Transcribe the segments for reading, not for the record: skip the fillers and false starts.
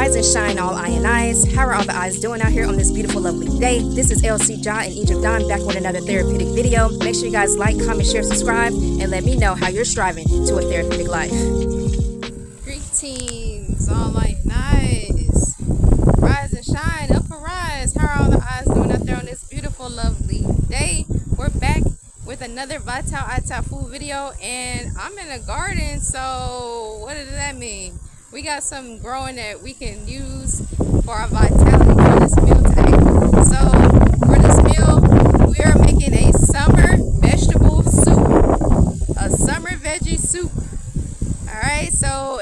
Rise and shine, all I and I's. How are all the eyes doing out here on this beautiful, lovely day? This is ElSea Jahzen in Egypt Dawn, back with another therapeutic video. Make sure you guys like, comment, share, subscribe, and let me know how you're striving to a therapeutic life. Greetings, all I and I's. Rise and shine, up and rise. How are all the eyes doing out there on this beautiful, lovely day? We're back with another Vital food video, and I'm in a garden, so what does that mean? We got some growing that we can use for our vitality for this meal today. So for this meal, we are making a summer vegetable soup, a summer veggie soup. All right, so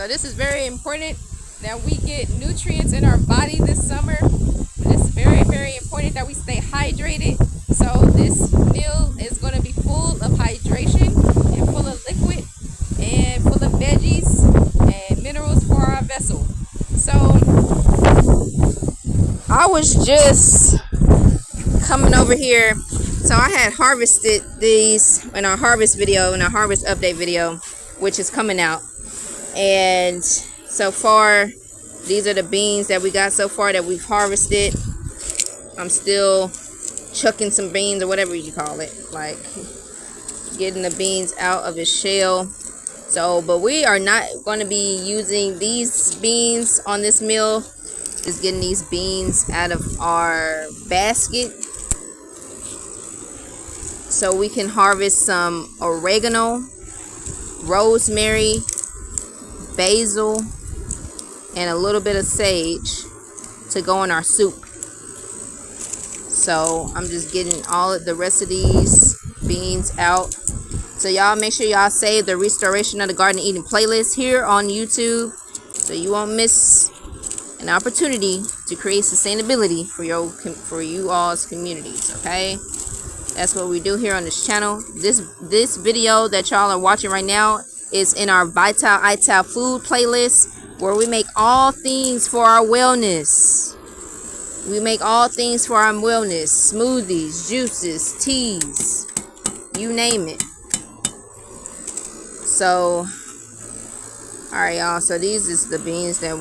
this is very important that we get nutrients in our body this summer. It's very, very important that we stay hydrated. So this meal is going to be full of hydration and full of liquid and full of veggies and minerals for our vessel. So I was just coming over here. So I had harvested these in our harvest video, in our harvest update video, which is coming out. And so far, these are the beans that we got so far that we've harvested. I'm still chucking some beans, or whatever you call it, like getting the beans out of its shell. So, but we are not going to be using these beans on this meal. Just getting these beans out of our basket so we can harvest some oregano, rosemary, basil, and a little bit of sage to go in our soup. So I'm just getting all of the rest of these beans out. So y'all make sure y'all save the Restoration of the Garden Eating playlist here on YouTube, so you won't miss an opportunity to create sustainability for you all's communities. Okay, that's what we do here on this channel. This video that y'all are watching right now is in our Vital food playlist, where we make all things for our wellness. We make all things for our wellness: smoothies, juices, teas, you name it. So, all right, y'all. So these is the beans that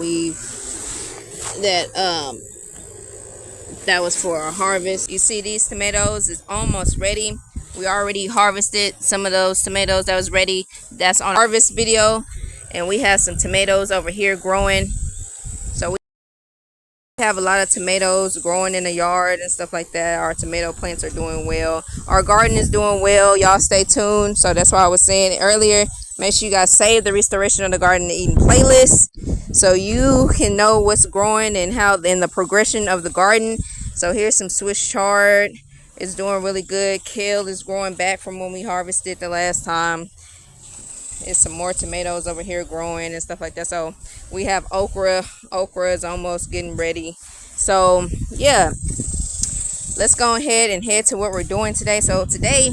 that was for our harvest. You see, these tomatoes is almost ready. We already harvested some of those tomatoes that was ready. That's on our harvest video, and we have some tomatoes over here growing. So we have a lot of tomatoes growing in the yard and stuff like that. Our tomato plants are doing well. Our garden is doing well. Y'all stay tuned. So that's why I was saying earlier, make sure you guys save the Restoration of the Garden Eating playlist so you can know what's growing and how in the progression of the garden. So here's some Swiss chard. It's doing really good. Kale is growing back from when we harvested the last time. There's some more tomatoes over here growing and stuff like that. So we have okra. Okra is almost getting ready. So yeah, let's go ahead and head to what we're doing today. So today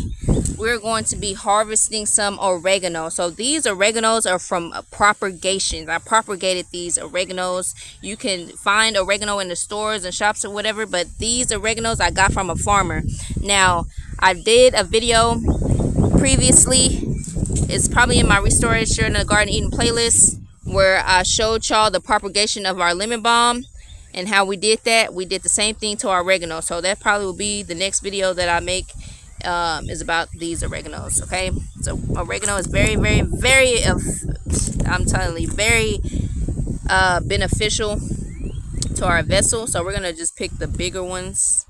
we're going to be harvesting some oregano. So these oreganos are from propagation. I propagated these oreganos. You can find oregano in the stores and shops or whatever, but these oreganos I got from a farmer. Now, I did a video previously. It's probably in my Restoration of the Garden Eating playlist, where I showed y'all the propagation of our lemon balm and how we did that. We did the same thing to our oregano. So that probably will be the next video that I make, is about these oreganos. Okay, so oregano is very, very, very, I'm telling you, very beneficial to our vessel. So we're gonna just pick the bigger ones.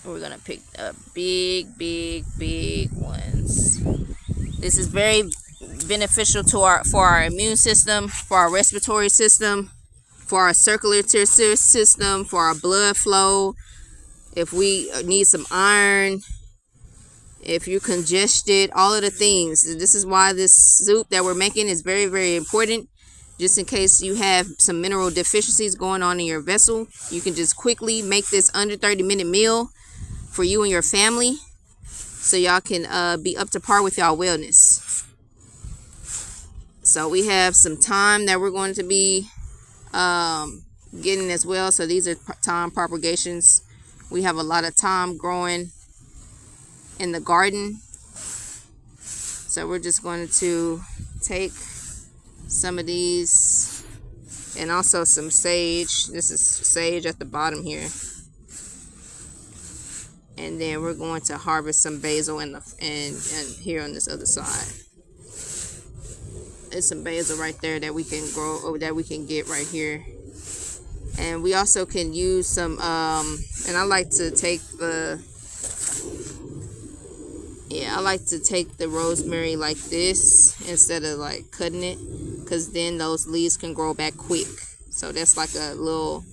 We're gonna pick big ones. This is very beneficial to for our immune system, for our respiratory system, for our circulatory system, for our blood flow. If we need some iron, if you're congested, all of the things. This is why this soup that we're making is very, very important. Just in case you have some mineral deficiencies going on in your vessel, you can just quickly make this under 30-minute meal for you and your family, so y'all can be up to par with y'all wellness. So we have some thyme that we're going to be getting as well. So these are thyme propagations. We have a lot of thyme growing in the garden. So we're just going to take some of these and also some sage. This is sage at the bottom here. And then we're going to harvest some basil and here on this other side. There's some basil right there that we can grow, or that we can get right here. And we also can use some and I like to take the rosemary like this instead of like cutting it, because then those leaves can grow back quick. So that's like a little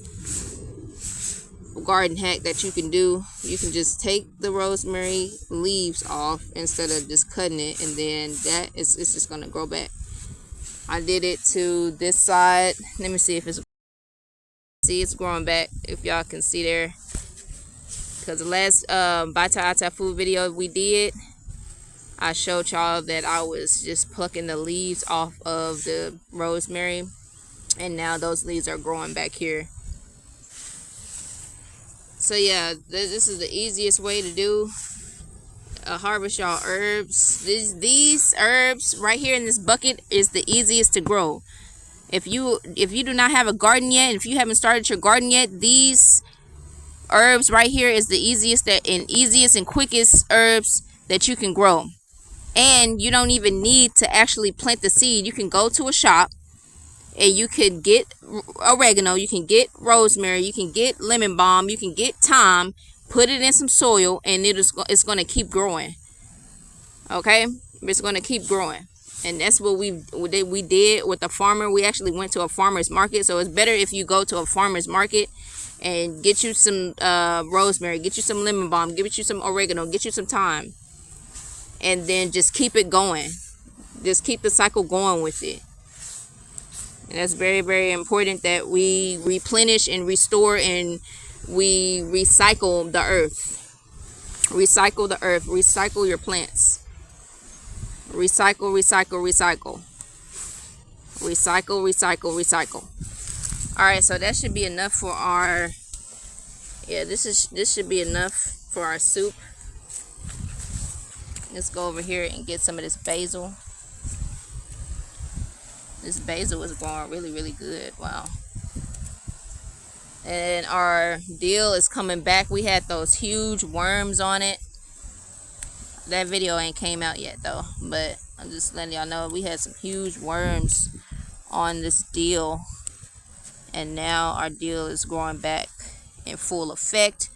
garden hack that you can do. You can just take the rosemary leaves off instead of just cutting it, and then it's just gonna grow back. I did it to this side. Let me see if it's growing back, if y'all can see there, because the last Vita food video we did, I showed y'all that I was just plucking the leaves off of the rosemary, and now those leaves are growing back here. So yeah, this is the easiest way to do harvest y'all herbs. These herbs right here in this bucket is the easiest to grow. If you do not have a garden yet, and if you haven't started your garden yet, these herbs right here is the easiest and quickest herbs that you can grow. And you don't even need to actually plant the seed. You can go to a shop and you can get oregano, you can get rosemary, you can get lemon balm, you can get thyme, put it in some soil, and it's going to keep growing. Okay? It's going to keep growing. And that's what we did with the farmer. We actually went to a farmer's market. So it's better if you go to a farmer's market and get you some rosemary, get you some lemon balm, get you some oregano, get you some thyme, and then just keep it going. Just keep the cycle going with it. And that's very, very important that we replenish and restore, and we recycle the earth. Recycle the earth. Recycle your plants. Recycle, recycle, recycle. Recycle, recycle, recycle. All right, so that should be enough for our, this should be enough for our soup. Let's go over here and get some of this basil. This basil is growing really, really good. Wow. And our dill is coming back. We had those huge worms on it. That video ain't came out yet though, but I'm just letting y'all know we had some huge worms on this dill, and now our dill is growing back in full effect.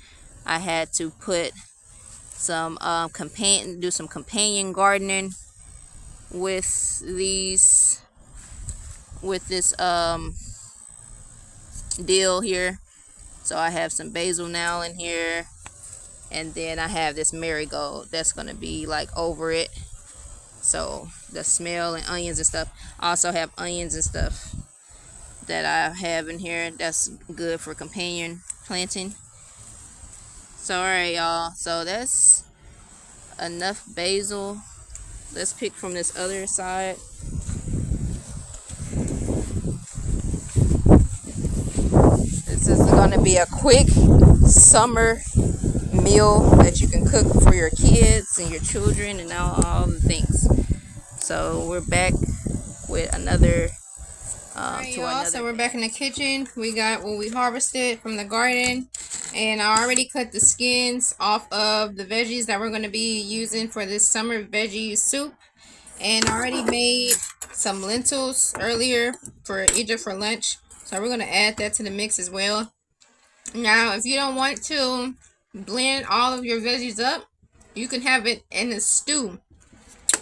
I had to put some do some companion gardening with this dill here. So I have some basil now in here, and then I have this marigold that's gonna be like over it, so the smell, and onions and stuff. I also have onions and stuff that I have in here that's good for companion planting. So alright y'all, so that's enough basil. Let's pick from this other side. This is going to be a quick summer meal that you can cook for your kids and your children and all the things. So we're back with another So we're back in the kitchen. We got what we harvested from the garden, and I already cut the skins off of the veggies that we're going to be using for this summer veggie soup. And I already made some lentils earlier for Egypt for lunch, so we're going to add that to the mix as well. Now, if you don't want to blend all of your veggies up, you can have it in a stew.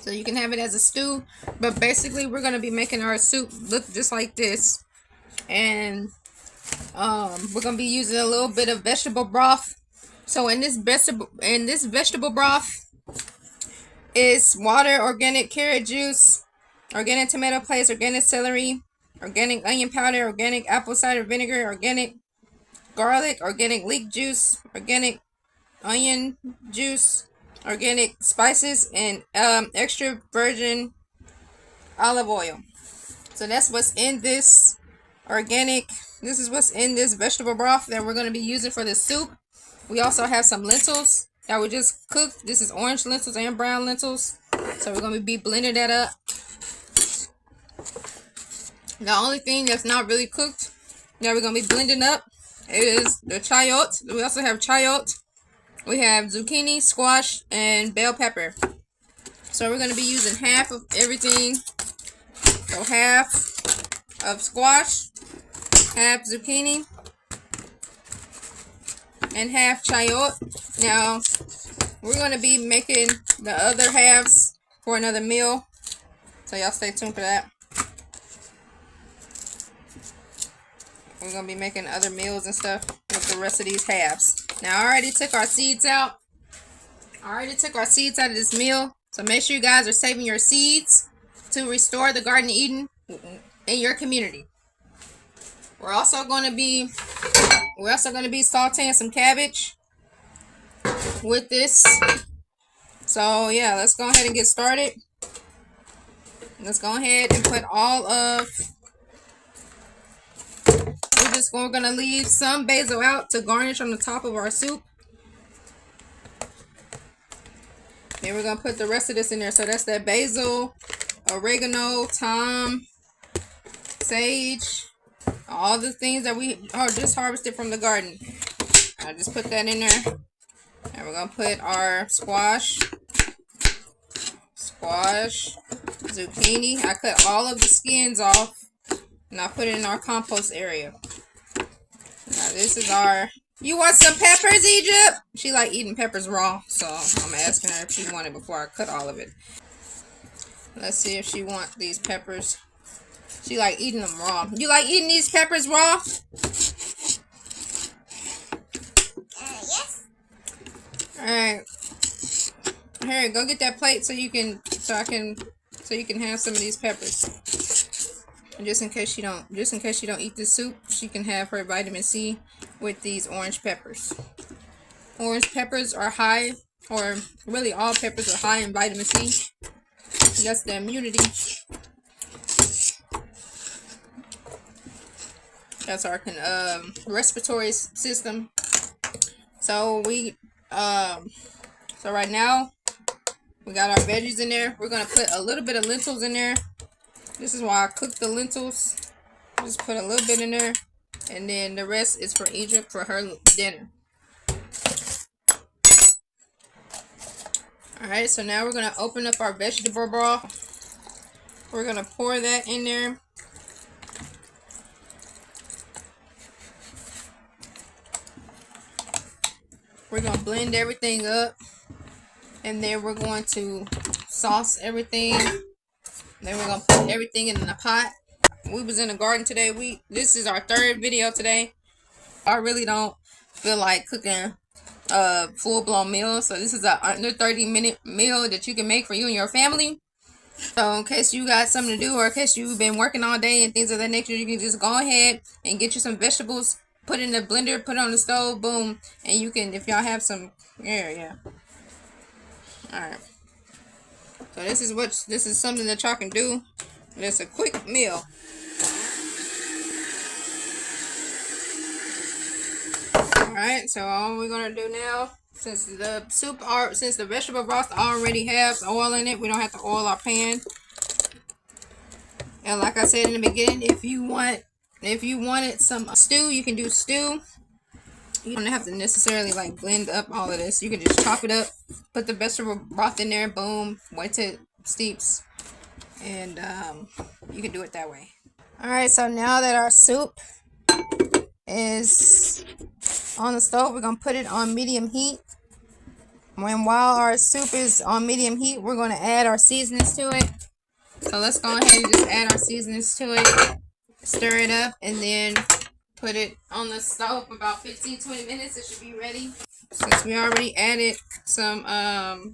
So you can have it as a stew, but basically we're going to be making our soup look just like this. And we're going to be using a little bit of vegetable broth. So in this vegetable broth is water, organic carrot juice, organic tomato paste, organic celery, organic onion powder, organic apple cider vinegar, organic garlic, organic leek juice, organic onion juice, organic spices, and extra virgin olive oil. So that's what's in this this is what's in this vegetable broth that we're going to be using for the soup. We also have some lentils that we just cooked. This is orange lentils and brown lentils. So we're going to be blending that up. The only thing that's not really cooked that we're going to be blending up is the chayote. We also have chayote. We have zucchini, squash, and bell pepper. So we're going to be using half of everything. So half of squash, half zucchini, and half chayote. Now, we're going to be making the other halves for another meal. So y'all stay tuned for that. We're going to be making other meals and stuff with the rest of these halves. Now, I already took our seeds out. Of this meal. So make sure you guys are saving your seeds to restore the Garden of Eden in your community. We're also going to be sauteing some cabbage with this. So yeah, let's go ahead and get started. Let's go ahead and put all of. We're going to leave some basil out to garnish on the top of our soup. Then we're going to put the rest of this in there. So that's that basil, oregano, thyme, sage, all the things that we just harvested from the garden. I just put that in there. And we're going to put our squash, zucchini. I cut all of the skins off and I put it in our compost area. Now this is our... You want some peppers, Egypt? She like eating peppers raw, so I'm asking her if she wanted before I cut all of it. Let's see if she wants these peppers. She like eating them raw. You like eating these peppers raw? Yes. All right. Here, go get that plate so you can have some of these peppers. And just in case she don't eat the soup, she can have her vitamin C with these orange peppers. Orange peppers are high, or really all peppers are high in vitamin C. That's the immunity. That's our respiratory system. So so right now we got our veggies in there. We're gonna put a little bit of lentils in there. This is why I cooked the lentils. Just put a little bit in there. And then the rest is for Egypt for her dinner. Alright, so now we're going to open up our vegetable broth. We're going to pour that in there. We're going to blend everything up. And then we're going to sauce everything. Then we're going to put everything in the pot. We was in the garden today. This is our third video today. I really don't feel like cooking a full-blown meal. So this is a under 30-minute meal that you can make for you and your family. So in case you got something to do, or in case you've been working all day and things of that nature, you can just go ahead and get you some vegetables, put it in the blender, put it on the stove, boom. And you can, if y'all have some, yeah. Alright. So this is something that y'all can do. It's a quick meal. Alright, so all we're gonna do now, since the vegetable broth already has oil in it, we don't have to oil our pan. And like I said in the beginning, if you wanted some stew, you can do stew. You don't have to necessarily like blend up all of this. You can just chop it up, put the vegetable broth in there, boom, wait till it steeps, and you can do it that way. Alright, so now that our soup is on the stove, we're gonna put it on medium heat. While our soup is on medium heat, we're gonna add our seasonings to it. So let's go ahead and just add our seasonings to it, stir it up, and then put it on the stove for about 15-20 minutes. It should be ready. Since we already added some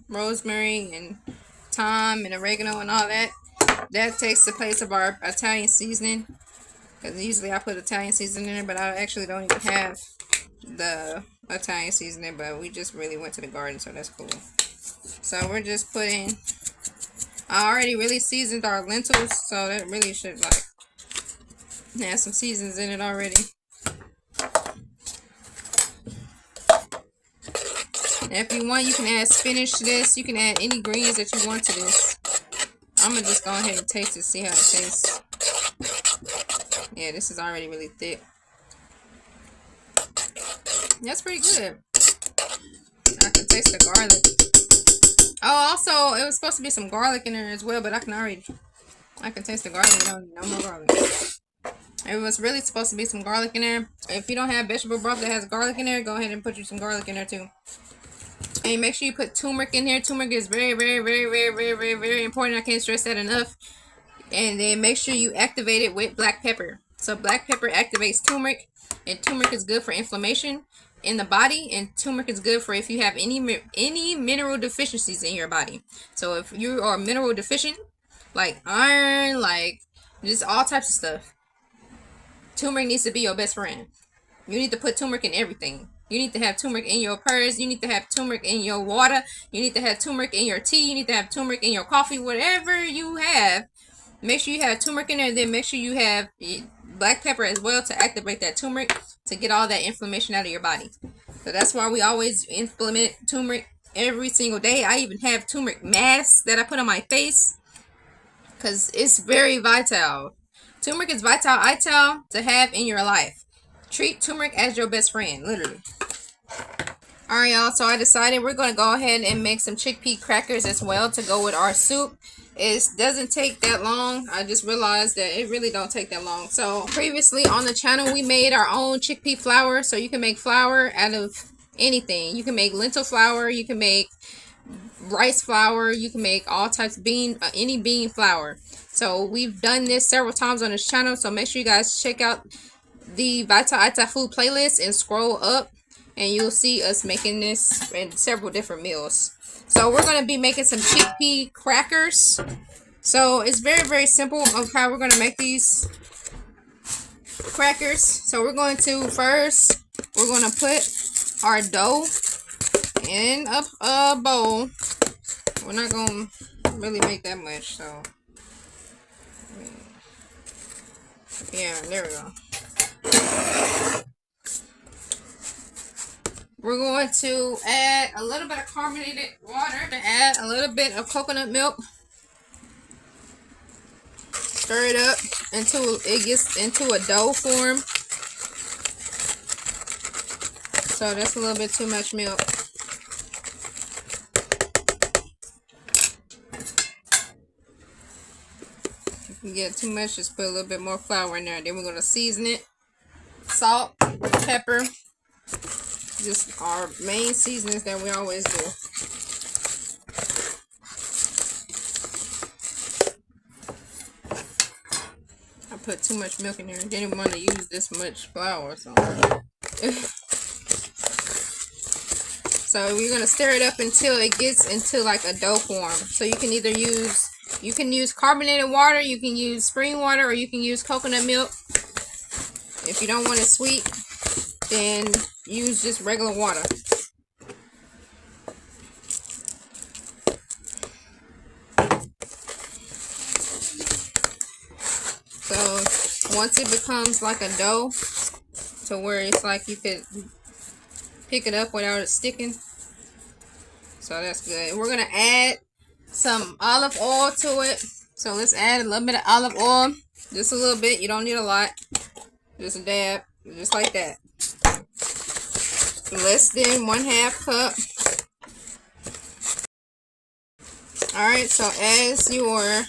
rosemary and thyme and oregano and all that, that takes the place of our Italian seasoning. Because usually I put Italian seasoning in there, but I actually don't even have the Italian seasoning. But we just really went to the garden, so that's cool. So we're just putting... I already really seasoned our lentils, so that really should like have some seasons in it already. And if you want, you can add spinach to this. You can add any greens that you want to this. I'm gonna just go ahead and taste it, see how it tastes. Yeah, this is already really thick. That's pretty good. I can taste the garlic. Oh, also, it was supposed to be some garlic in there as well, but I can taste the garlic. I don't need no more garlic. It was really supposed to be some garlic in there. If you don't have vegetable broth that has garlic in there, go ahead and put you some garlic in there too. And make sure you put turmeric in here. Turmeric is very, very, very, very, very, very, very important. I can't stress that enough. And then make sure you activate it with black pepper. So black pepper activates turmeric, and turmeric is good for inflammation in the body, and turmeric is good for if you have any mineral deficiencies in your body. So if you are mineral deficient, like iron, like just all types of stuff, turmeric needs to be your best friend. You need to put turmeric in everything. You need to have turmeric in your purse. You need to have turmeric in your water. You need to have turmeric in your tea. You need to have turmeric in your coffee. Whatever you have, make sure you have turmeric in there. And then make sure you have black pepper as well to activate that turmeric to get all that inflammation out of your body. So that's why we always implement turmeric every single day. I even have turmeric masks that I put on my face because it's very vital. Turmeric is vital to have in your life. Treat turmeric as your best friend, literally. Alright, y'all, so I decided we're going to go ahead and make some chickpea crackers as well to go with our soup. It doesn't take that long. I just realized that it really don't take that long. So previously on the channel, we made our own chickpea flour. So you can make flour out of anything. You can make lentil flour. You can make rice flour. You can make all types of any bean flour. So we've done this several times on this channel. So make sure you guys check out the Vita Food playlist and scroll up, and you'll see us making this in several different meals. So we're going to be making some chickpea crackers. So it's very, very simple of how we're going to make these crackers. So we're going to first, we're going to put our dough in a bowl. We're not going to really make that much. So yeah, there we go. We're going to add a little bit of carbonated water, add a little bit of coconut milk, stir it up until it gets into a dough form. So that's a little bit too much milk. If you get too much, just put a little bit more flour in there. Then we're going to season it. Salt, pepper. Just our main seasonings that we always do. I put too much milk in there. I didn't want to use this much flour. So we're going to stir it up until it gets into like a dough form. So you can either use carbonated water, you can use spring water, or you can use coconut milk. If you don't want it sweet, then use just regular water. So once it becomes like a dough to where it's like you could pick it up without it sticking, so that's good. We're gonna add some olive oil to it. So let's add a little bit of olive oil, just a little bit. You don't need a lot, just a dab, just like that. Less than 1/2 cup. Alright, so as your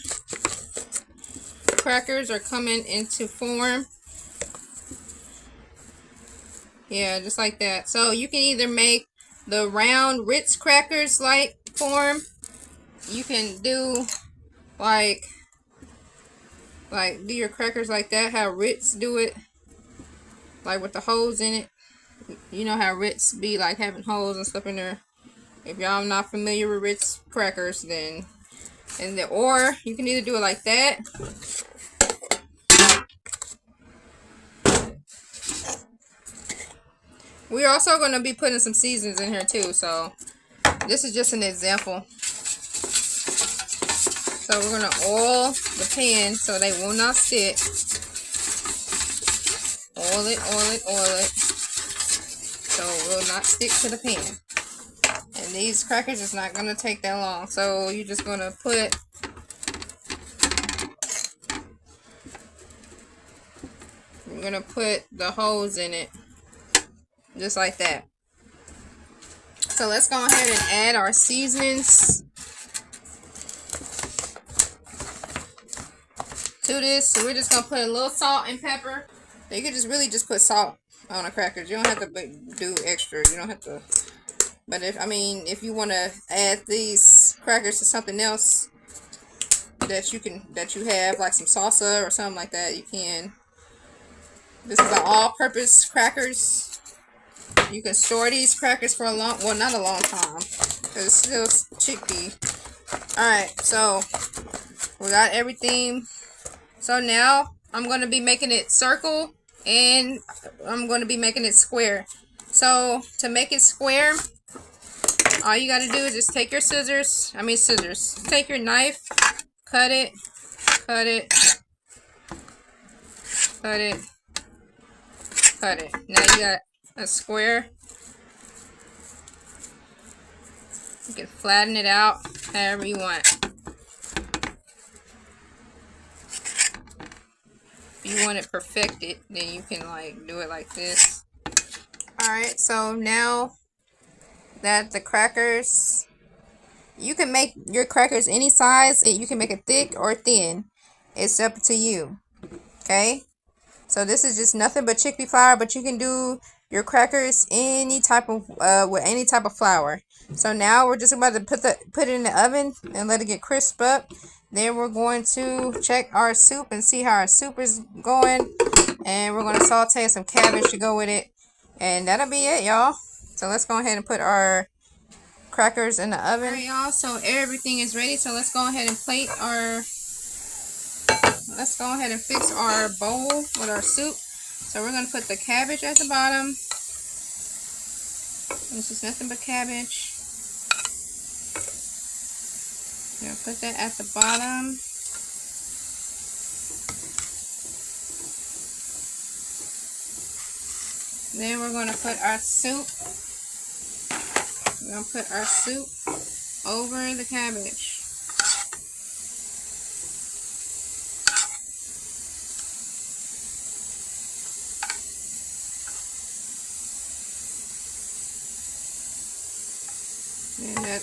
crackers are coming into form, yeah, just like that. So you can either make the round Ritz crackers like form. You can do like do your crackers like that, how Ritz do it, like with the holes in it. You know how Ritz be like having holes and stuff in there. If y'all not familiar with Ritz crackers, then or you can either do it like that, we're also going to be putting some seasonings in here too, so this is just an example. So we're going to oil the pan so they will not stick. Oil it, oil it, oil it, so it will not stick to the pan. And these crackers is not going to take that long. So you're just going to put We're gonna put the holes in it, just like that. So let's go ahead and add our seasonings to this. So we're just gonna put a little salt and pepper. So you can just really just put salt on the crackers. You don't have to do extra. You don't have to. But if you want to add these crackers to something else that you have, like some salsa or something like that, you can. This is an all-purpose crackers. You can store these crackers for a long, well, not a long time, because it's still chickpea. Alright, so we got everything. So now I'm going to be making it circle, and I'm going to be making it square. So to make it square, all you got to do is just take your scissors, take your knife, cut it, cut it, cut it, cut it. Now you got a square. You can flatten it out however you want. If you want it perfected, then you can like do it like this. Alright, so now that the crackers, you can make your crackers any size. You can make it thick or thin. It's up to you. Okay? So this is just nothing but chickpea flour, but you can do your crackers any type of with any type of flour. So now we're just about to put it in the oven and let it get crisp up. Then we're going to check our soup and see how our soup is going, and we're going to saute some cabbage to go with it, and that'll be it, y'all. So let's go ahead and put our crackers in the oven. Alright, y'all, so everything is ready. So let's go ahead and let's go ahead and fix our bowl with our soup. So we're going to put the cabbage at the bottom. This is nothing but cabbage. We'll put that at the bottom. Then we're going to put our soup. We're going to put our soup over the cabbage. And that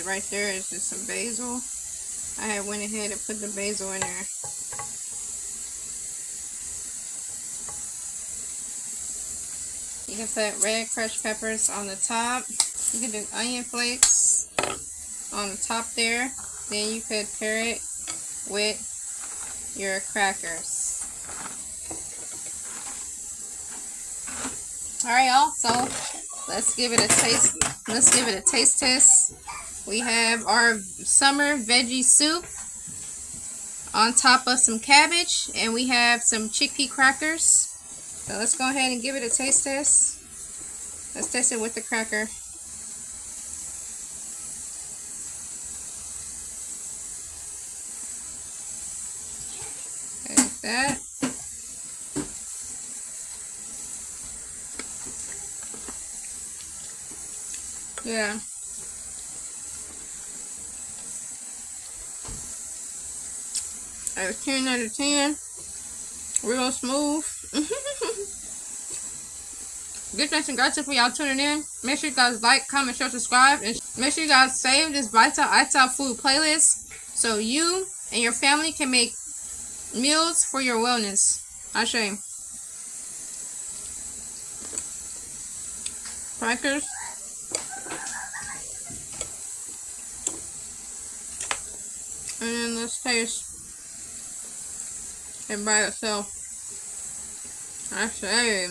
right there is just some basil. I had went ahead and put the basil in there. You can put red crushed peppers on the top. You can do onion flakes on the top there. Then you could pair it with your crackers. Alright, y'all, so let's give it a taste. Let's give it a taste test. We have our summer veggie soup on top of some cabbage, and we have some chickpea crackers. So let's go ahead and give it a taste test. Let's test it with the cracker. Like that. Yeah. Out of 10 out of 10. Real smooth. Good night and gratitude for y'all tuning in. Make sure you guys like, comment, share, subscribe. And make sure you guys save this Vital food playlist so you and your family can make meals for your wellness. I'll show you. Crackers. And then let's taste it by itself. I say.